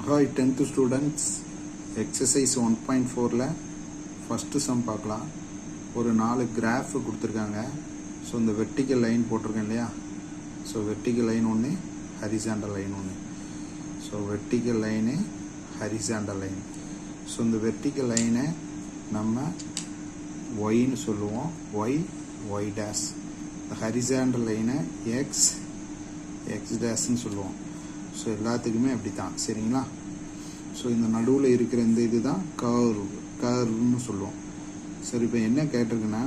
Hi 10th students, exercise 1.4ல first sum பார்க்கலாம். ஒரு 4 graph கொடுத்திருக்காங்க. ஸோ இந்த vertical line போட்டிருக்கேன் இல்லையா, ஸோ vertical line ஒன்று, horizontal line ஒன்று. So vertical line, horizontal line. So இந்த vertical line நம்ம yன்னு சொல்லுவோம், y dash. இந்த horizontal line x dashன்னு சொல்லுவோம். ஸோ எல்லாத்துக்குமே அப்படி தான், சரிங்களா? ஸோ இந்த நடுவில் இருக்கிற இந்த இது தான் கர்வ்னு சொல்லுவோம். சரி, இப்போ என்ன கேட்டிருக்குன்னா,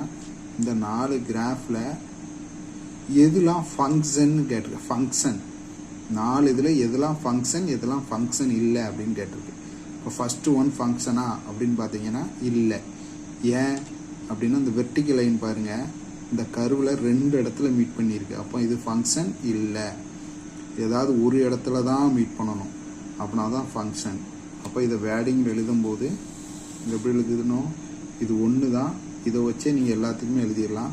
இந்த 4 கிராஃபில் எதுலாம் ஃபங்க்ஷன் கேட்டிருக்கு. ஃபங்க்ஷன் 4 இதில் எதெல்லாம் ஃபங்க்ஷன் எதெல்லாம் ஃபங்க்ஷன் இல்லை அப்படின்னு கேட்டிருக்கு. இப்போ ஃபஸ்ட்டு ஒன் ஃபங்க்ஷனா அப்படின்னு பார்த்தீங்கன்னா இல்லை. ஏன் அப்படின்னா, இந்த வெர்டிக்கல் லைன் பாருங்கள், இந்த கர்வில் 2 இடத்துல மீட் பண்ணியிருக்கு. அப்போ இது ஃபங்க்ஷன் இல்லை. ஏதாவது ஒரு இடத்துல தான் மீட் பண்ணணும், அப்படின்னா தான் ஃபங்க்ஷன். அப்போ இதை வேடிங்கில் எழுதும்போது இங்கே எப்படி எழுதுணும், இது ஒன்று தான். இதை வச்சே நீங்கள் எல்லாத்துக்குமே எழுதிடலாம்.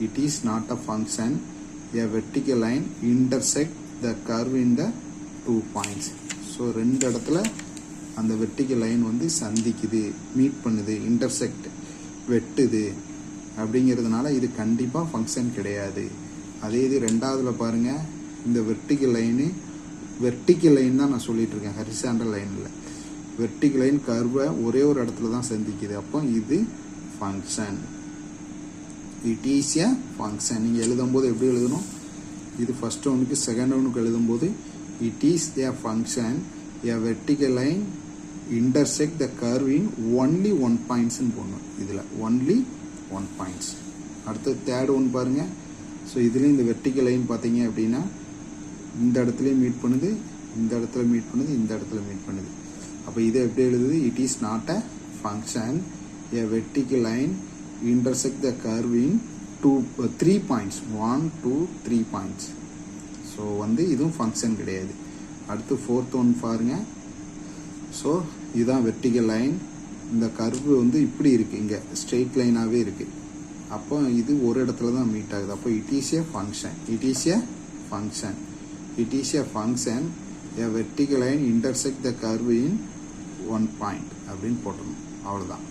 It is not a function, a vertical line intersect the curve in the 2 points. So 2 இடத்துல அந்த வெர்டிக்கல் லைன் வந்து சந்திக்குது, மீட் பண்ணுது, இன்டர்செக்ட் வெட்டுது அப்படிங்கிறதுனால இது கண்டிப்பாக ஃபங்க்ஷன் கிடையாது. அதே இது ரெண்டாவதுல பாருங்கள், இந்த வெர்டிக்கல் லைன் தான் நான் சொல்லிட்டு இருக்கேன், ஹரிசாண்டல் லைனில். வெர்டிக்கல் லைன் கர்வை ஒரே ஒரு இடத்துல தான் சந்திக்குது. அப்போ இது function, it is a function. நீங்கள் எழுதும்போது எப்படி எழுதணும், இது ஃபர்ஸ்ட் ஒனுக்கு செகண்ட் ஒனுக்கு எழுதும்போது it is a function, a vertical line intersect the curve in only 1 பாயிண்ட்ஸ்ன்னு போடணும். இதில் ஒன்லி 1 பாயிண்ட்ஸ். அடுத்து தேர்ட் ஒன் பாருங்கள். ஸோ இதுலேயும் இந்த வெர்டிக்கல் லைன் பார்த்தீங்க அப்படின்னா, இந்த இடத்துலையும் மீட் பண்ணுது, இந்த இடத்துல மீட் பண்ணுது, இந்த இடத்துல மீட் பண்ணுது. அப்போ இதை எப்படி எழுதுது, it is not a function, a vertical line intersect the curve in 3 points, 1 2 3 points. So வந்து இதுவும் ஃபங்க்ஷன் கிடையாது. அடுத்து ஃபோர்த் ஒன் பாருங்க. ஸோ இதுதான் வெர்டிக்கல் லைன், இந்த கர்வு வந்து இப்படி இருக்குது, இங்கே ஸ்ட்ரெயிட் லைனாகவே இருக்குது. அப்போ இது ஒரு இடத்துல தான் மீட் ஆகுது. அப்போ it is a function, it is a function, it is a function, a vertical line intersect the curve in 1 point அப்படின்னு போட்டணும். அவ்வளோதான்.